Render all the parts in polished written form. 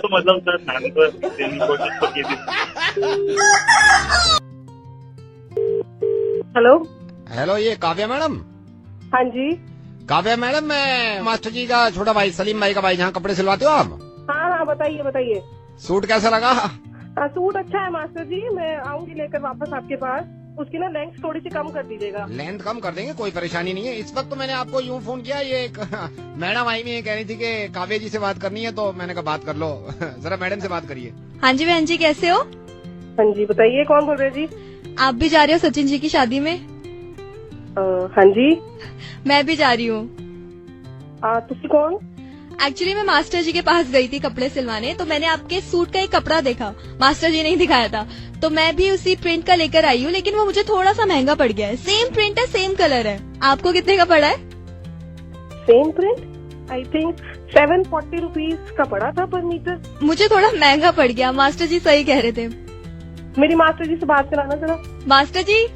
तो मतलब सर मैंने तो देने की कोशिश तो की थी। हेलो। हेलो, ये काव्या मैडम? हाँ जी। काव्या मैडम, मैं मास्टर जी का छोटा भाई, सलीम भाई का भाई, जहाँ कपड़े सिलवाते हो आप। हाँ हाँ, बताइए बताइए। सूट कैसा लगा? सूट अच्छा है मास्टर जी, मैं आऊंगी लेकर वापस आपके पास। उसकी ना लेंथ थोड़ी सी कम कर दीजिएगा। लेंथ कम कर देंगे, कोई परेशानी नहीं है। इस वक्त तो मैंने आपको यूं फोन किया, ये एक मैडम आई हुई है, कह रही थी कि काव्या जी से बात करनी है, तो मैंने कहा बात कर लो। जरा मैडम से बात करिए। हाँ जी बहन जी, कैसे हो? हाँ जी बताइए, कौन बोल रहे जी? आप भी जा रहे हो सचिन जी की शादी में? हाँ जी। मैं भी जा रही हूँ। तुसी कौन? एक्चुअली मैं मास्टर जी के पास गई थी कपड़े सिलवाने, तो मैंने आपके सूट का एक कपड़ा देखा, मास्टर जी ने ही दिखाया था, तो मैं भी उसी प्रिंट का लेकर आई हूँ, लेकिन वो मुझे थोड़ा सा महंगा पड़ गया है। सेम प्रिंट है, सेम कलर है। आपको कितने का पड़ा है? Same print I think 740 rupees का पड़ा था पर मीटर। मुझे थोड़ा महंगा पड़ गया। मास्टर जी सही कह रहे थे। मेरी मास्टर जी से बात कराना जरा। मास्टर जी,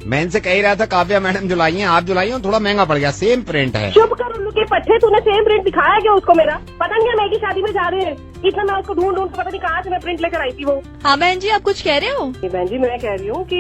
मैं इनसे कह ही रहा था, काव्या मैडम जो लाई हैं, आप जो लाई हैं, थोड़ा महंगा पड़ गया। सेम प्रिंट है। चुप कर उल्लू के पट्टे, तूने सेम प्रिंट दिखाया क्या उसको? मेरा पता नहीं है, मैं की शादी में जा रहे हैं, इतना मैं उसको ढूंढ ढूंढ पता नहीं कहाँ से मैं प्रिंट लेकर आई थी वो। हाँ बहन जी, आप कुछ कह रहे हो? बहन जी मैं कह रही हूँ कि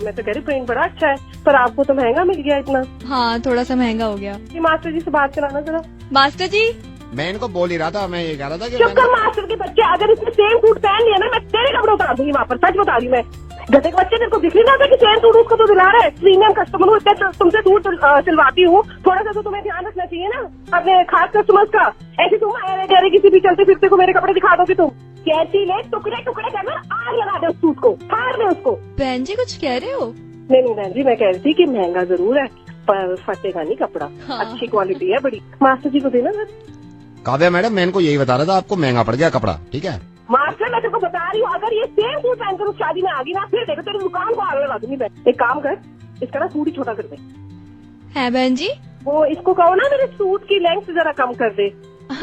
मैं तो कह रही प्रिंट बड़ा अच्छा है, पर आपको तो महंगा मिल गया इतना। हाँ, थोड़ा सा महंगा हो गया। मास्टर जी से बात कराना जरा। मास्टर जी, मैं इनको बोल ही रहा था, मैं ये कह रहा था कि चुप कर मास्टर के बच्चे, अगर इसने सेम सूट पहन लिया ना, मैं तेरे कपड़े उतार दूंगी वहाँ पर। सच बता रही मैं, गधे के बच्चे, तेरे को दिख नहीं रहा था कि सेम सूट उसको तो दिला रहे? प्रीमियम कस्टमर हूँ, इतने तुमसे सूट सिलवाती हूँ, थोड़ा सा तो तुम्हें ध्यान रखना चाहिए ना अपने खास कस्टमर्स का। ऐसे तुम अरे किसी भी चलते फिरते को मेरे कपड़े दिखा दोगे तुम? कैसी ले टुकड़े टुकड़े करना, आग लगा दे उस सूट को, फाड़ दे उसको। बहन जी कुछ कह रहे हो? नहीं बहन जी, मैं कह रही थी कि महंगा जरूर है पर फटेगा नहीं कपड़ा। हाँ। अच्छी क्वालिटी है बड़ी। मास्टर जी को देना सर। काव्या मैडम, मैं इनको यही बता रहा था, आपको महंगा पड़ गया कपड़ा, ठीक है? मास्टर मैं तेरे को बता रही हूँ, अगर ये सेम सूट पहनकर उस शादी में आ गई ना, फिर देखो तेरी दुकान को आग लगा दूंगी मैं। एक काम कर, इसका ना सूट ही छोटा कर दे। है बहन जी? वो इसको कहो ना मेरे सूट की लेंथ जरा कम कर दे।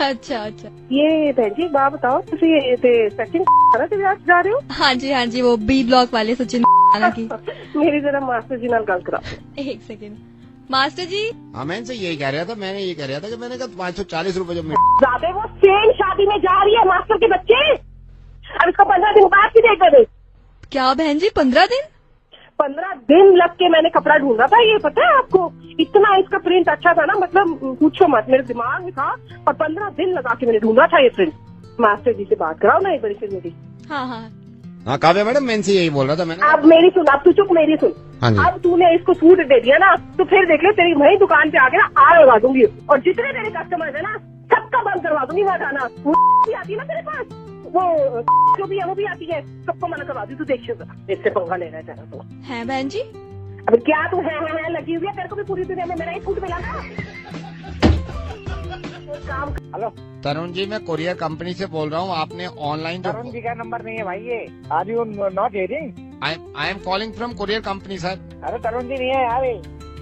अच्छा अच्छा। ये बहन जी एक बात बताओ, तुझे ये सचिन जा रहे हो? हाँ जी, वो बी ब्लॉक वाले सचिन की। मेरी जरा मास्टर जी नाल गल करा। एक सेकेंड। मास्टर जी, हाँ, मैं इनसे यही कह रहा था, मैंने ये कह रहा था कि मैंने कहा 540 रुपए जो ज्यादा वो सेम शादी में जा रही है मास्टर के बच्चे, अब इसको 15 दिन बाद की डेट दे। क्या बहन जी 15 दिन? 15 दिन लग के मैंने कपड़ा ढूंढा था, ये पता है आपको? इतना इसका प्रिंट अच्छा था ना, मतलब पूछो मत, मेरे दिमाग में था, और 15 दिन लगा के मैंने ढूंढा था ये प्रिंट। मास्टर जी से बात कराओ ना एक बड़ी फिर मेरी। हाँ काव्या मैडम, मैं इनसे यही बोल रहा था। मैंने अब मेरी सुन, अब तू चुप, मेरी सुन। हाँ जी। अब तूने इसको सूट दे दिया ना, तो फिर देख ले तेरी वही दुकान पे आके ना आग लगा दूंगी, और जितने तेरे कस्टमर है ना सबका बंद करवा दूंगी। वहाँ जाना वो आती है ना तेरे पास, वो जो भी है वो भी आती है, सबको मना करवा दी। तू देखिए इससे पंगा ले रहा है तो है बहन जी? अब क्या तू है लगी हुई है? तेरे को भी पूरी दुनिया में मेरा ही सूट मिला ना। काम। हेलो तरुण जी, मैं कुरियर कंपनी से बोल रहा हूँ। आपने ऑनलाइन जो तरुण जी का नंबर नहीं है भाई, ये are you not hearing? I am calling from courier company sir. अरे तरुण जी नहीं है यार,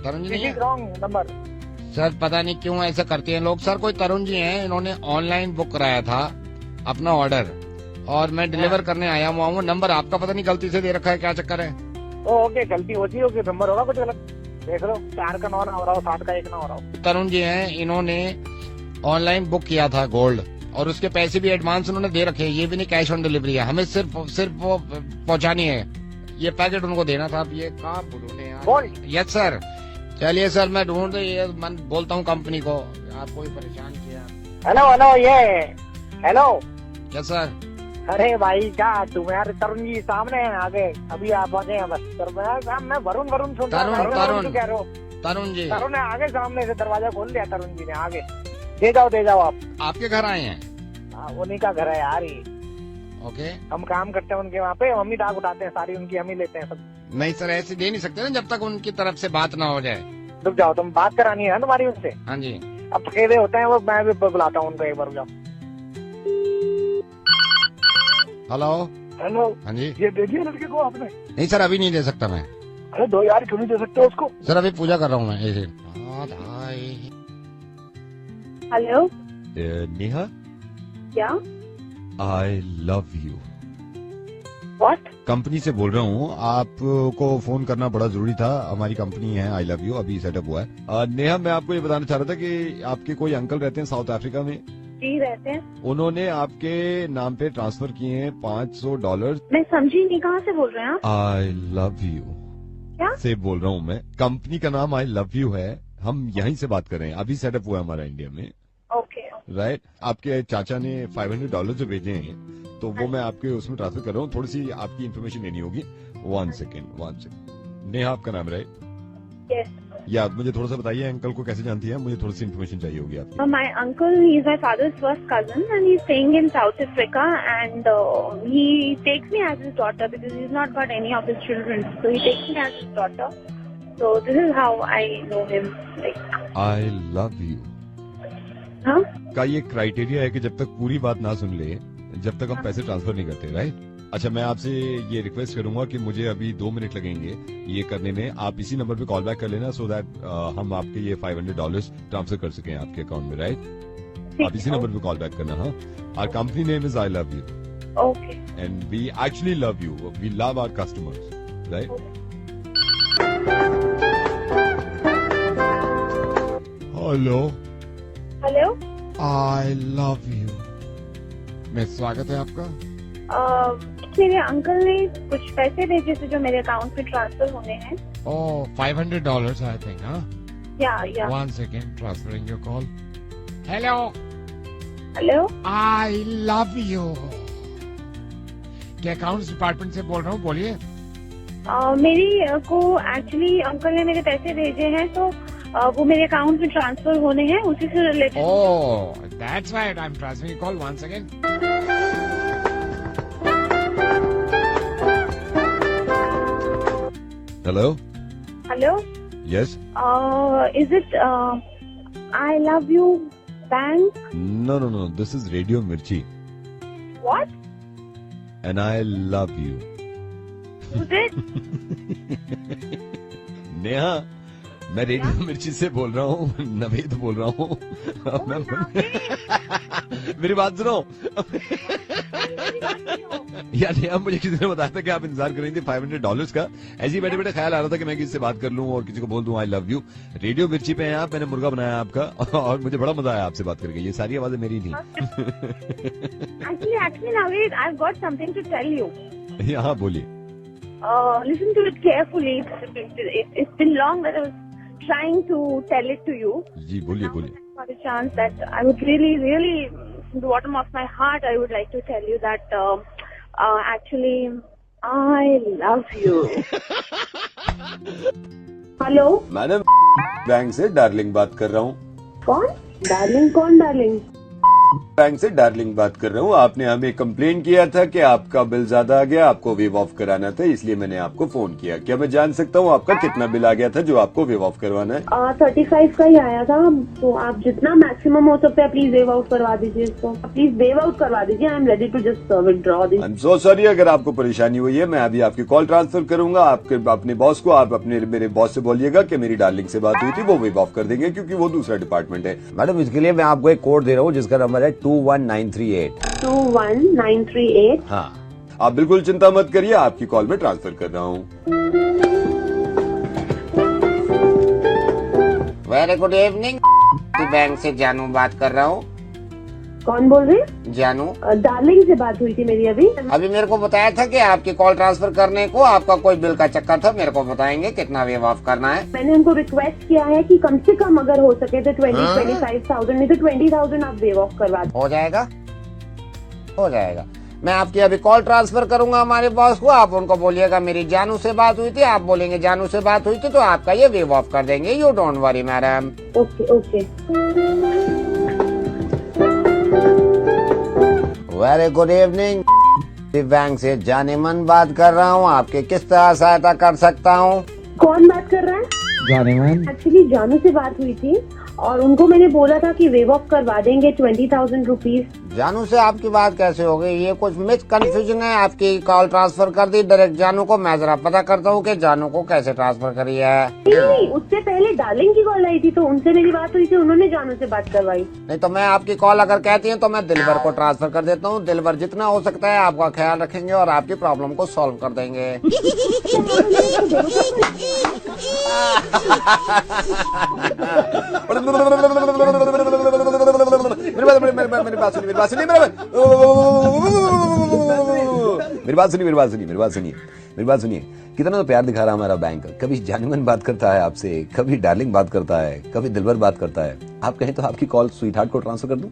तरुण जी नहीं है रॉन्ग नंबर। सर, पता नहीं क्यों ऐसा करते हैं लोग। सर, कोई तरुण जी हैं, इन्होंने ऑनलाइन बुक कराया था अपना ऑर्डर, और मैं डिलीवर करने आया हुआ हूँ। नंबर आपका पता नहीं गलती से दे रखा है, क्या चक्कर है? ओके, गलती होती होगी, नंबर होगा कुछ गलत। देख लो, 4 का 9 ना हो रहा हो, 7 का 1 ना हो रहा हो। तरुण जी हैं, इन्होंने ऑनलाइन बुक किया था गोल्ड, और उसके पैसे भी एडवांस उन्होंने दे रखे हैं। ये भी नहीं कैश ऑन डिलीवरी है, हमें सिर्फ वो पहुंचानी है। ये पैकेट उनको देना था। अब ये कहाँ बोलूं यार। Yes sir. चलिए सर, मैं ढूंढ मैं बोलता हूँ कंपनी को, आपको भी परेशान किया। हेलो ये हेलो। Yes sir. अरे भाई क्या तुम यार, तरुण जी सामने है आगे, अभी आप पहुंचे हैं बस। मैं वरुण सुन रहा हूँ। तरुण जी, तरुण है आगे, सामने से दरवाजा खोल दिया तरुण जी ने, आगे दे जाओ आप। आपके घर आए हैं? हाँ, उन्हीं का घर है यार ये। ओके। हम काम करते हैं उनके वहाँ पे, हम ही दाग उठाते हैं सारी उनकी, हम ही लेते हैं सब। नहीं सर, ऐसे दे नहीं सकते ना जब तक उनकी तरफ से बात ना हो जाए। रुक जाओ, तुम बात करानी है ना तुम्हारी उनसे। हाँ जी। अब थकेवे होते हैं वो, मैं भी बुलाता हूँ उनको एक बार। जाओ। हेलो। हाँ जी। ये दे दिया लड़के को आपने? नहीं सर, अभी नहीं दे सकता मैं। अरे दो यार, क्यों नहीं दे सकते उसको? सर, अभी पूजा कर रहा हूँ मैं। हेलो नेहा, क्या? आई लव यू। व्हाट? कंपनी से बोल रहा हूँ, आपको फोन करना बड़ा जरूरी था। हमारी कंपनी है आई लव यू, अभी सेटअप हुआ है। नेहा, मैं आपको ये बताना चाह रहा था कि आपके कोई अंकल रहते हैं साउथ अफ्रीका में, जी रहते हैं। उन्होंने आपके नाम पे ट्रांसफर किए हैं $500। मैं समझी नहीं, कहाँ से बोल रहे हैं आप? आई लव यू क्या? से बोल रहा हूँ मैं। कंपनी का नाम आई लव यू है। हम यहीं से बात कर रहे हैं, अभी सेटअप हुआ है हमारा इंडिया में। ओके। राइट। आपके चाचा ने $500 जो भेजे हैं, तो वो मैं आपके उसमें ट्रांसफर कर रहा हूँ। थोड़ी सी आपकी इन्फॉर्मेशन लेनी होगी। 1 सेकेंड। नेहा आपका नाम, राइट? यस। या मुझे थोड़ा सा बताइए, अंकल को कैसे जानती है? मुझे थोड़ी सी इन्फॉर्मेशन चाहिए होगी आपकी। My uncle, he is my father's first cousin and he's staying in South Africa and he takes me as his daughter because he's not got any of his children. So he takes me as his daughter. So this is how I know him. Like, I love you huh? का ये criteria है कि जब तक पूरी बात ना सुन ले, जब तक हम पैसे ट्रांसफर नहीं करते, राइट? अच्छा, मैं आपसे ये रिक्वेस्ट करूंगा कि मुझे अभी 2 मिनट लगेंगे ये करने में। आप इसी नंबर पे कॉल बैक कर लेना सो दैट हम आपके ये $500 ट्रांसफर कर सकें आपके अकाउंट में, राइट? आप इसी नंबर पे कॉल बैक करना। हाँ, our company name is I love you Okay. And we actually love you. We love our customers, right? Hello, Hello. I love you. मैं स्वागत है आपका। मेरे अंकल ने कुछ पैसे भेजे थे जो मेरे अकाउंट में ट्रांसफर होने हैं। Oh, $500 I think, huh? या 1 second, transferring your call. Hello, hello. I love you. क्या अकाउंट्स डिपार्टमेंट से बोल रहा हूँ, बोलिए। मेरी को एक्चुअली अंकल ने मेरे पैसे भेजे हैं तो वो मेरे अकाउंट में ट्रांसफर होने हैं, उसी से related. Oh, that's right. I'm transferring your call. 1 second. Hello, hello. Yes. Is it I love you bank? No, this is radio Mirchi What? And I love you. Is it? Neha, मैं radio मिर्ची से बोल रहा हूँ, नवेद बोल रहा हूँ। मेरी बात सुनो। या नेहा, मुझे किसी ने बताया था कि आप इंतजार कर रही थी $500 का। ऐसे ही बैठे बैठे ख्याल आ रहा था कि मैं किसी से बात कर लूं और किसी को बोल दूं आई लव यू। रेडियो मिर्ची पे हैं आप, मैंने मुर्गा बनाया आपका और मुझे बड़ा मजा आया आपसे बात करके। ये सारी आवाजें मेरी थी। Actually, Naveed, I've got something to tell you. हाँ, बोलिए। Listen to it carefully. It's been long that I was trying to tell it to you. जी, बोलिए बोलिए। For a chance that I would really, from the bottom of my heart, I would like to tell you that actually I love you. Hello. Madam, bank से darling बात कर रहा हूँ। कौन darling? कौन darling? Bank से darling बात कर रहा हूँ। आपने हमें कंप्लेन किया था कि आपका बिल ज्यादा आ गया, आपको वेव ऑफ कराना था, इसलिए मैंने आपको फोन किया। क्या मैं जान सकता हूँ आपका कितना बिल आ गया था जो आपको वेव ऑफ करवाना है? 35 का ही आया था, तो आप जितना मैक्सिमम हो सकता है प्लीज वेव आउट करवा दीजिए इसको। प्लीज वेव आउट करवा दीजिए। I am ready to just withdraw this. I am so sorry अगर आपको परेशानी हुई है। मैं अभी आपकी कॉल ट्रांसफर करूंगा आपके अपने बॉस को। आप अपने मेरे बॉस से बोलिएगा कि मेरी डार्लिंग से बात हुई थी, वो वेव ऑफ कर देंगे क्योंकि वो दूसरा डिपार्टमेंट है। मैडम, इसके लिए मैं आपको एक कोड दे रहा हूँ जिसका नंबर है 21938। 21938। हाँ, आप बिल्कुल चिंता मत करिए, आपकी कॉल में ट्रांसफर कर रहा हूँ। Very good evening. बैंक से जानू बात कर रहा हूँ। कौन बोल रहे हैं? जानू। डार्लिंग से बात हुई थी मेरी अभी। अभी मेरे को बताया था कि आपकी कॉल ट्रांसफर करने को आपका कोई बिल का चक्कर था। मेरे को बताएंगे कितना वेव ऑफ करना है? मैंने उनको रिक्वेस्ट किया है कि कम से कम अगर हो सके तो 25,000 नहीं तो 20,000 आप वेव ऑफ करवा दो। हो जाएगा, हो जाएगा। मैं आपकी अभी कॉल ट्रांसफर करूंगा हमारे बॉस को। आप उनको बोलिएगा मेरी जानू से बात हुई थी। आप बोलेंगे जानू से बात हुई थी तो आपका ये वेव ऑफ कर देंगे। You don't worry madam. Okay okay. Very good evening. Bank से जाने मन बात कर रहा हूँ। आपके किस तरह सहायता कर सकता हूँ? कौन बात कर रहा है? जाने मन। एक्चुअली जानू से बात हुई थी और उनको मैंने बोला था कि वेव ऑफ करवा देंगे 20,000 रुपीज। जानू से आपकी बात कैसे हो गई? ये कुछ मिस कंफ्यूजन है। आपकी कॉल ट्रांसफर कर दी डायरेक्ट जानू को। मैं जरा पता करता हूँ कि जानू को कैसे ट्रांसफर करी है। नहीं, उससे पहले डार्लिंग की कॉल आई थी तो उनसे मेरी बात हुई थी, उन्होंने जानू से बात करवाई। नहीं तो मैं आपकी कॉल अगर कहती हूँ तो मैं दिलबर को ट्रांसफर कर देता हूँ। दिलबर जितना हो सकता है आपका ख्याल रखेंगे और आपकी प्रॉब्लम को सॉल्व कर देंगे। मेरी बात सुनिए, मेरी बात सुनिए, मेरी बात सुनिए, मेरी बात सुनिए। कितना तो प्यार दिखा रहा है हमारा बैंक, कभी जानमन बात करता है आपसे, कभी डार्लिंग बात करता है, कभी दिलबर बात करता है। आप कहें तो आपकी कॉल स्वीटहार्ट को ट्रांसफर कर दूं?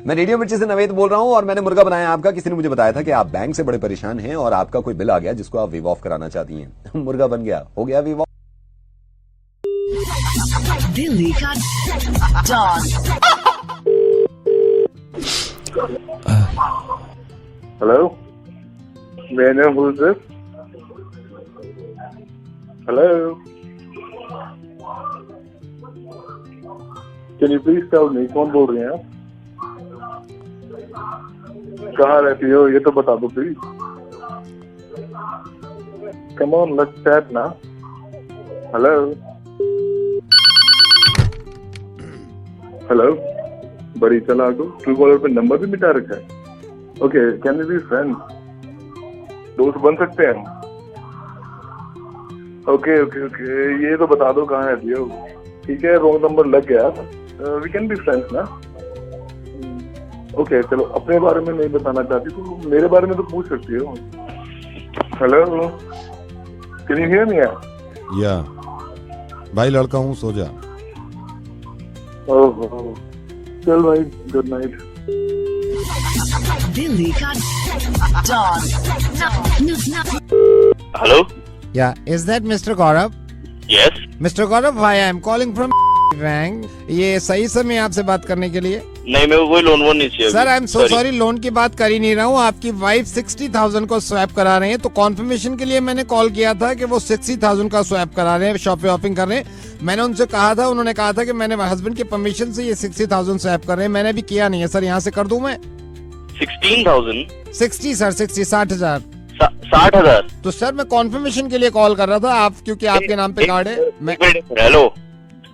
मैं रेडियो मिर्ची से नवेद बोल रहा हूं और मैंने मुर्गा बनाया आपका। किसी ने मुझे बताया था कि आप बैंक से बड़े परेशान हैं और आपका कोई बिल आ गया जिसको आप वेव ऑफ कराना चाहती हैं। मुर्गा बन गया, हो गया वेव ऑफ। दिल्ली का डॉन। हेलो, मैंने who's this? Hello. Can you please tell me कौन बोल रहे हैं आप? कहाँ रहती हो ये तो बता दो please. Come on, let's chat ना। Hello. Hello. बड़ी चालाक हो, ट्रू कॉलर पे नंबर भी मिटा रखा है। Okay, can we be friends? दोस्त बन सकते हैं। ओके, ये तो बता दो कहाँ रहती हो। ठीक है, रॉन्ग नंबर लग गया। वी कैन बी फ्रेंड्स ना। ओके, चलो अपने बारे में नहीं बताना चाहती तो मेरे बारे में तो पूछ सकती हो। Hello, can you hear me? या भाई लड़का हूँ, सो जा। ओह, चल भाई, गुड नाइट। दिल्ली का don. Hello, Yeah, is that Mr. Gaurav? Yes. Mr. Gaurav, hi, I am calling from bank. ये सही समय आपसे बात करने के लिए? नहीं, मेरे को कोई लोन वोन नहीं चाहिए। Sir, I am so sorry, loan की बात कर ही नहीं रहा हूँ। आपकी वाइफ 60,000 को स्वैप करा रहे हैं, तो कॉन्फर्मेशन के लिए मैंने कॉल किया था कि वो 60,000 का स्वैप करा रहे हैं, शॉपिंग कर रहे हैं। मैंने उनसे कहा था, उन्होंने कहा था कि मैंने हस्बैंड की परमिशन से ये 60,000 स्वैप कर रहे हैं। मैंने भी किया नहीं है सर, यहाँ से कर दूं मैं? 16,000? 60 सर, 60,000। 60,000? तो सर मैं कॉन्फर्मेशन के लिए कॉल कर रहा था, आप क्योंकि आपके नाम पे कार्ड है। मैं हेलो,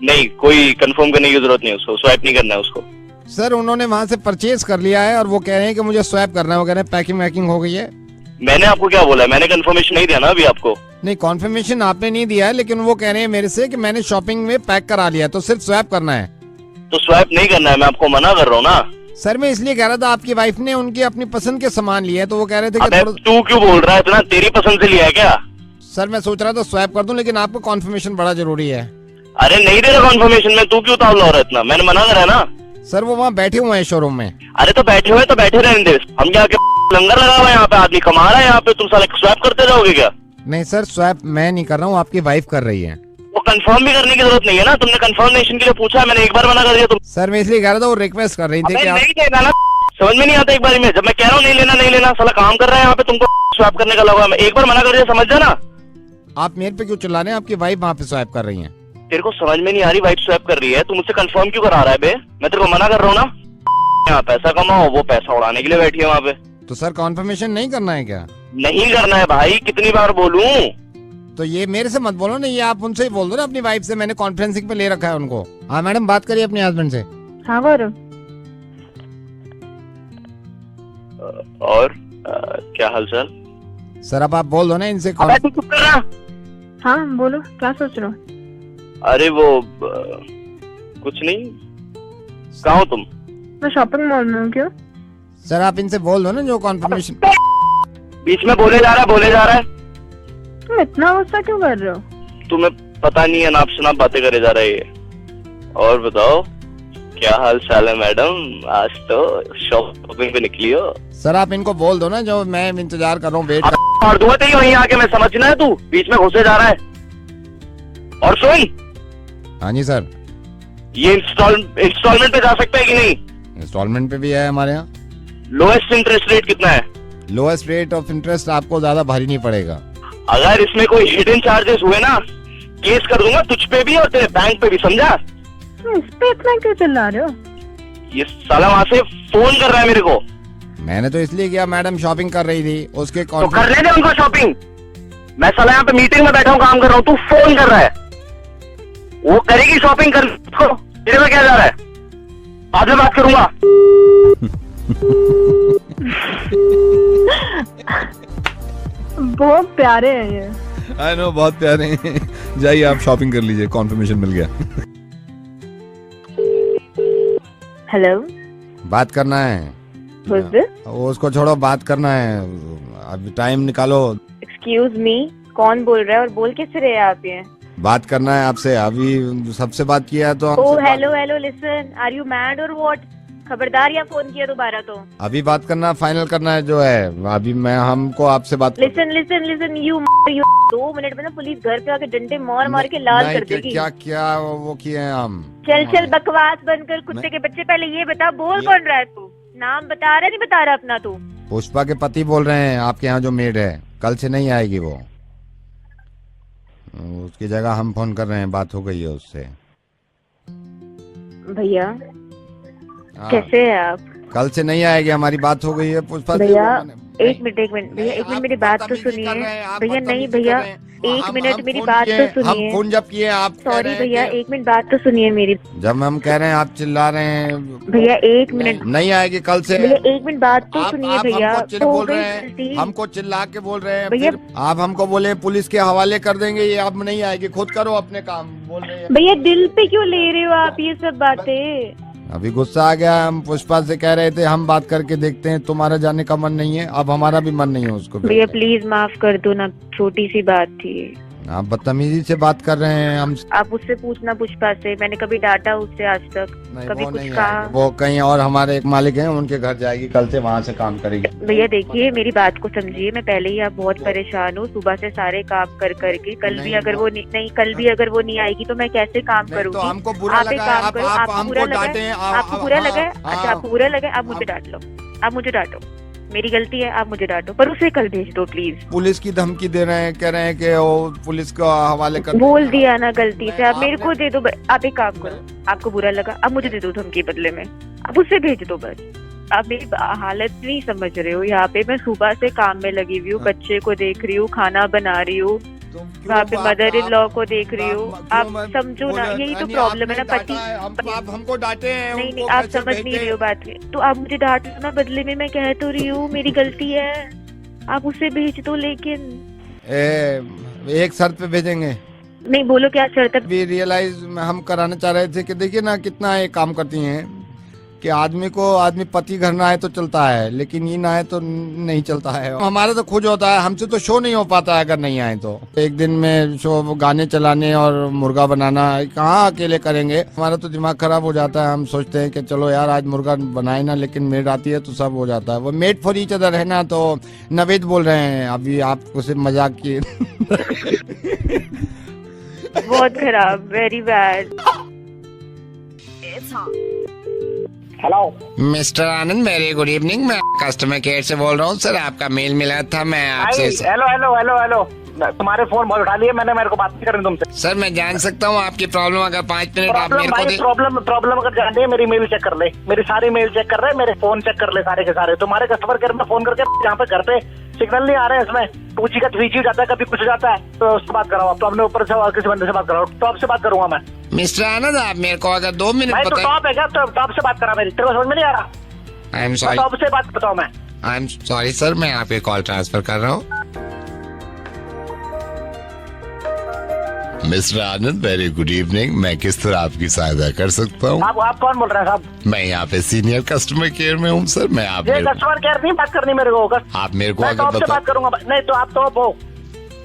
नहीं, कोई कंफर्म करने की जरूरत नहीं है, उसको स्वैप नहीं करना है उसको। सर उन्होंने वहाँ से परचेज कर लिया है और वो कह रहे हैं कि मुझे स्वैप करना है। वो कह रहे हैं पैकिंग वैकिंग हो गई है। मैंने आपको क्या बोला? मैंने कंफर्मेशन नहीं दिया ना अभी आपको। नहीं, कॉन्फर्मेशन आपने नहीं दिया है, लेकिन वो कह रहे हैं मेरे से कि मैंने शॉपिंग में पैक करा लिया, तो सिर्फ स्वैप करना है। तो स्वैप नहीं करना है, मैं आपको मना कर रहा हूँ ना। सर मैं इसलिए कह रहा था, आपकी वाइफ ने उनकी अपनी पसंद के सामान लिए, तो वो कह रहे थे कि तू क्यों बोल रहा है इतना? तेरी पसंद से लिया है क्या? सर मैं सोच रहा था स्वैप कर दूं, लेकिन आपको कॉन्फर्मेशन बड़ा जरूरी है। अरे नहीं दे रहा कॉन्फर्मेशन में, तू क्यों उतावला हो रहा है इतना? मैंने मना करा है ना। सर वो वहाँ बैठे हुए हैं शोरूम में। अरे तो बैठे हुए तो बैठे रहने दे, हम क्या लंगर लगा हुआ है यहाँ पे, आदमी कमा रहा है यहाँ पे, तुम साले स्वैप करते जाओगे क्या? नहीं सर, स्वैप मैं नहीं कर रहा हूँ, आपकी वाइफ कर रही है। वो कंफर्म भी करने की जरूरत नहीं है ना, तुमने कंफर्मेशन के लिए पूछा, मैंने एक बार मना कर दिया। तुम सर मैं इसलिए कह रहा था, वो रिक्वेस्ट कर रही थी कि नहीं देना ना, समझ में नहीं आता एक बार में। जब मैं कह रहा हूँ नहीं लेना, साला काम कर रहा है यहाँ पे, तुमको स्वैप करने का लगा। मैं एक बार मना कर दिया, समझ जाना। आप मेरे पे क्यों चिल्ला रहे हैं? आपकी वाइफ वहाँ पे स्वैप कर रही है। तेरे को समझ में नहीं आ रही? वाइफ स्वैप कर रही है, तू मुझसे कंफर्म क्यों करा रहा है बे? मैं तेरे को मना कर रहा हूँ ना। यहाँ पैसा कमाओ, वो पैसा उड़ाने के लिए बैठी है वहाँ पे। तो सर कॉन्फर्मेशन नहीं करना है क्या? नहीं करना है भाई, कितनी बार बोलूं? तो ये मेरे से मत बोलो ना, ये आप उनसे ही बोल दो ना, अपनी वाइफ से। मैंने कॉन्फ्रेंसिंग पे ले रखा है उनको। हाँ मैडम, बात करिए अपने हस्बैंड से। हाँ गौरव, और क्या हालचाल? सर अब आप बोल दो ना इनसे। तू चुप कर रहा। हाँ बोलो, क्या सोच रहे हो? अरे वो कुछ नहीं। कहाँ हो तुम? मैं शॉपिंग मॉल में हूँ। क्यों? सर आप इनसे बोल दो ना जो कॉन्फर्मेशन। बीच में बोले जा रहा है। तुम इतना गुस्सा क्यों कर रहे हो? तुम्हें पता नहीं है, नाप शनाप बातें करे जा रही है। और बताओ क्या हाल चाल है मैडम? आज तो शॉपिंग पे निकली हो। सर आप इनको बोल दो ना, जो मैं इंतजार कर रहा हूँ, वेट और दूंगा तेरी वहीं आके। मैं समझना है, तू बीच में घुसे जा रहा है। और सुन। हाँ जी सर। ये इंस्टॉलमेंट पे जा सकता है कि नहीं? इंस्टॉलमेंट पे भी है हमारे यहाँ। लोएस्ट इंटरेस्ट रेट कितना है? लोएस्ट रेट ऑफ इंटरेस्ट आपको ज्यादा भारी नहीं पड़ेगा। अगर इसमें कोई हिडन चार्जेस हुए ना, केस कर दूंगा तुझ पे भी और तेरे बैंक पे भी, समझा? इस पे इतना क्यों चिल्ला रहे हो? ये साला वहाँ से फोन कर रहा है मेरे को। मैंने तो इसलिए किया, मैडम शॉपिंग कर रही थी, उसके तो कर ले उनको शॉपिंग। मैं साला यहाँ पे मीटिंग में बैठा हूँ, काम कर रहा हूँ, तू फोन कर रहा है। वो करेगी शॉपिंग, कर उसको। तेरे में क्या जा रहा है? बाद में बात करूंगा। बहुत प्यारे हैं ये। आई नो, बहुत प्यारे हैं। जाइए आप शॉपिंग कर लीजिए, कॉन्फर्मेशन मिल गया। हेलो, बात करना है। who's this? वो उसको छोड़ो, बात करना है, अभी टाइम निकालो। एक्सक्यूज मी, कौन बोल रहा है और बोल किस रहे हैं आप ये? बात करना है आपसे, अभी सबसे बात किया है तो ओ हमसे hello hello, listen, are you mad और व्हाट? खबरदार, या फोन किया दोबारा तो। अभी बात करना, फाइनल करना है जो है। अभी मैं हमको आपसे बात listen listen listen, you 2 minute में ना पुलिस घर पे आके डंडे मार मार के लाल नहीं, कर देगी। क्या क्या वो किए हैं हम। चल चल बकवास बनकर कुत्ते के बच्चे, पहले ये बता बोल कौन रहा है तू? नाम बता रहा है नहीं बता रहा अपना तू? पुष्पा के पति बोल रहे हैं, आपके यहाँ जो मेड है, कल से नहीं आएगी वो। उसकी जगह हम फोन कर रहे हैं, बात हो गई है उससे। भैया हाँ, कैसे है आप? कल से नहीं आएगी, हमारी बात हो गई है पुष्पा से। भैया नहीं, एक मिनट भैया, एक मिनट मेरी बात तो बदतमीजी सुनिए। कर रहे हैं, आप भैया नहीं बदतमीजी भैया, कर रहे हैं। एक हम मिनट मेरी फोन बात किए, तो हम सुनिए। फोन जब किए आप कह सॉरी रहे हैं भैया, कि- एक मिनट बात तो सुनिए मेरी। जब हम कह रहे हैं आप चिल्ला रहे हैं। भैया एक मिनट, नहीं आएगी कल से। भैया एक मिनट बात तो आप सुनिए भैया। हमको हो बोल गई रहे हैं, गलती। हमको चिल्ला के बोल रहे हैं, भैया- फिर आप हमको बोले पुलिस के हवाले कर देंगे, ये अब नहीं आएगी, खुद करो अपने काम बोल रहे हैं। भैया दिल पे क्यों ले रहे हो आप ये सब बातें? अभी गुस्सा आ गया, हम पुष्पा से कह रहे थे हम बात करके देखते हैं, तुम्हारा जाने का मन नहीं है, अब हमारा भी मन नहीं है उसको भैया भेजने। प्लीज माफ कर दो ना, छोटी सी बात थी। आप बदतमीजी से बात कर रहे हैं हम। आप उससे पूछना पुष्पा से, मैंने कभी डांटा उससे आज तक? नहीं, कभी वो कुछ नहीं कहा? आएगी। वो कहीं और हमारे एक मालिक हैं, उनके घर जाएगी, कल से वहाँ से काम करेगी। भैया देखिए मेरी बात को समझिए, मैं पहले ही आप बहुत परेशान हूँ सुबह से सारे काम कर करके। कल भी नहीं, अगर वो नहीं कल भी अगर वो नहीं आएगी तो मैं कैसे काम नहीं, करूँगी? तो हमको बुरा आप एक लगा, काम करो, आप आपको बुरा हमको लगा डांटे है? हैं, आपको बुरा लगा है? हाँ, अच्छा आपको बुरा लगा है, आप मुझे डांट लो, आप मुझे डांटो, मेरी गलती है, आप मुझे डांटो, पर उसे कल भेज दो प्लीज। पुलिस की धमकी दे रहे हैं, कह रहे हैं कि वो पुलिस को हवाले कर बोल दिया ना गलती से, आप मेरे आपने- को दे दो। आप एक काम करो, आपको बुरा लगा, आप मुझे दे दो धमकी बदले में, आप उससे भेज दो बस। आप मेरी हालत नहीं समझ रहे हो, यहाँ पे मैं सुबह से काम में लगी हुई हूँ, बच्चे को देख रही हूँ, खाना बना रही हूँ, वहाँ पे मदर इन लॉ को देख रही हूँ। आप समझो ना, यही तो प्रॉब्लम है ना, पति। आप हमको डांटे हैं, नहीं नहीं, उनको आप कैसे समझ नहीं भेजें? रहे हो बात की। तो आप मुझे डांट लो ना, बदले में मैं कह तो रही हूँ मेरी गलती है, आप उसे भेज दो। लेकिन एक शर्त पे भेजेंगे। नहीं, बोलो क्या शर्त है? भी रियलाइज हम कराना चाह रहे थे कि देखिए ना कितना ये काम करती हैं कि आदमी पति घर ना आए तो चलता है, लेकिन ये ना आए तो नहीं चलता है। हमारा तो खुश होता है, हमसे तो शो नहीं हो पाता है अगर नहीं आए तो। एक दिन में शो गाने चलाने और मुर्गा बनाना कहाँ अकेले करेंगे, हमारा तो दिमाग खराब हो जाता है। हम सोचते हैं कि चलो यार आज मुर्गा बनाए ना, लेकिन मेड आती है तो सब हो जाता है। वो मेड फॉर ईच अदर है ना। तो नवेद बोल रहे हैं, अभी आप उसे मजाक किए। बहुत खराब, very bad. It's on. Hello, mister Anand, very good evening. मैं कस्टमर केयर से बोल रहा हूँ सर, आपका मेल मिला था, मैं आपसे हेलो हेलो हेलो हेलो, तुम्हारे फोन बहुत उठा लिए मैंने, मेरे को बात नहीं करनी तुमसे। सर मैं जान सकता हूँ आपकी प्रॉब्लम, अगर 5 मिनट आप मेरे को दे। प्रॉब्लम अगर जान रही है, मेरी मेल चेक कर ले, मेरी सारी मेल चेक कर रहे, मेरे फोन चेक कर ले सारे के सारे। तुम्हारे कस्टमर केयर में फोन करके जहाँ पे घर पे सिग्नल नहीं आ रहे हैं, इसमें 2G का 3G जाता है, कभी कुछ हो जाता है, तो उससे बात कराओ। तो अपने ऊपर से और किसी बंदे से बात कराओ, टॉप से बात करूंगा मैं। मिस्टर आनंद, आप मेरे को अगर 2 मिनट भाई तो बताएं। टॉप है क्या? तो टॉप से बात करा मेरी, तेरे को समझ में नहीं आ रहा? आई एम सॉरी, टॉप से बात बताओ मैं। आई एम सॉरी सर, मैं आपके कॉल ट्रांसफर कर रहा हूँ। मिस्टर आनंद, वेरी गुड इवनिंग। मैं किस तरह आपकी सहायता कर सकता हूँ? आप कौन बोल रहे हैं साहब? मैं यहाँ पे सीनियर कस्टमर केयर में हूँ सर। मैं आप ये कस्टमर केयर नहीं बात करनी मेरे को। आप मेरे को मैं अगर टॉप से बता बात करूंगा। नहीं तो आप टॉप हो,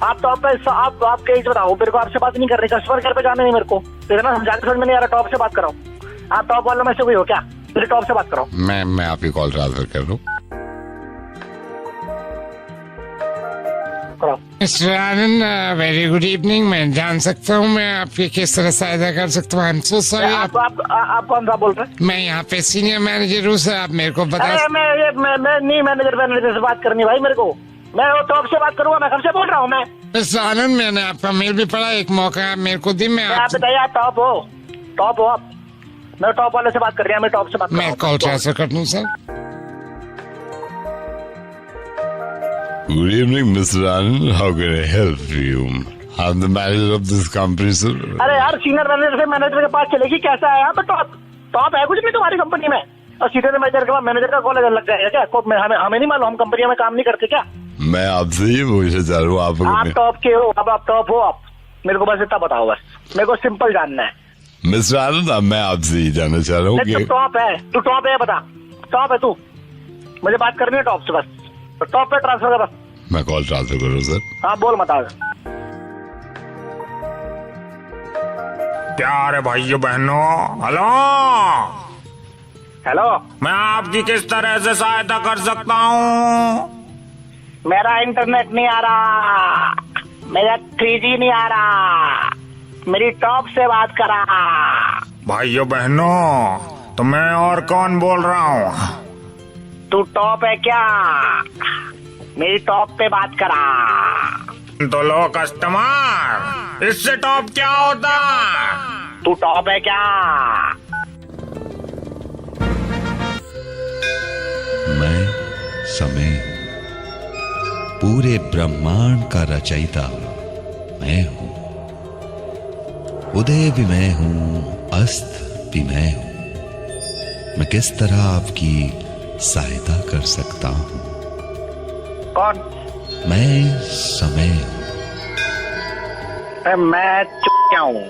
आप टॉप पे, आप आपके एज बताओ मेरे को। आपसे बात नहीं कर रही, कस्टमर केयर पे जाना नहीं मेरे को, इतना समझा के समझ में नहीं आ रहा। टॉप से बात कराओ, आप टॉप वालों में से कोई हो क्या? मेरे टॉप से बात कराओ। मैं आपकी कॉल ट्रांसफर कर दूँ। मिस्टर आनंद, वेरी गुड इवनिंग। मैं जान सकता हूँ मैं आपकी किस तरह सहायता कर सकता हूँ? आई एम सो सॉरी। आप कौन सा बोल रहे हैं? मैं यहाँ पे सीनियर मैनेजर हूँ सर, आप मेरे को बता। अरे मैं नहीं मैनेजर से बात करनी भाई मेरे को। मैं वो टॉप से बात करूंगा। मैं कब से बोल रहा हूँ मैं? मिस्टर आनंद, मैंने आपका मेल भी पढ़ा, एक मौका आप मेरे को दी। मैं आप बताइए, आप टॉप हो? टॉप हो आप? मैं टॉप वाले से बात कर रही हूँ, मैं टॉप से बात कर रहा मैं हूँ। कॉल ट्रांसफर कर दूँ sir. Good evening, Mr. Anand. How can I help you? I'm the manager of this company, sir. अरे यार, सीनियर मैनेजर से मैनेजर के पास चलेगी कैसा है? यहाँ पे टॉप है कुछ नहीं तुम्हारी कंपनी में? और सीनियर मैनेजर के बाद मैनेजर का कॉल लग जाएगा क्या? हमें नहीं मालूम, हम कंपनी में काम नहीं करते क्या? मैं आपसे ये पूछना चाह रहा हूँ आप टॉप के हो? अब आप टॉप हो? आप मेरे को बस इतना बताओ, बस मेरे को सिंपल जानना है। मिस्टर आनंद, अब मैं आपसे ये जानना चाह रहा हूँ नहीं, कि तू टॉप है, बता टॉप है तू, मुझे बात करनी है टॉप से बस, तो टॉप पे ट्रांसफर कर बस। मैं कॉल ट्रांसफर करूँ सर? हाँ बोल मत। प्यारे भाइयों बहनों, हेलो हेलो, मैं आपकी किस तरह से सहायता कर सकता हूँ? मेरा इंटरनेट नहीं आ रहा, मेरा 3G नहीं आ रहा, मेरी टॉप से बात करा। भाइयों बहनों, तो मैं और कौन बोल रहा हूँ? तू टॉप है क्या? मेरी टॉप पे बात करा। तो लो कस्टमर, इससे टॉप क्या होता? तू टॉप है क्या? मैं समय, पूरे ब्रह्मांड का रचयिता मैं हूं। उदय भी मैं हूं, अस्त भी मैं हूं। मैं किस तरह आपकी सहायता कर सकता हूं? कौन? मैं समय हूं। मैं चुप क्या हूँ?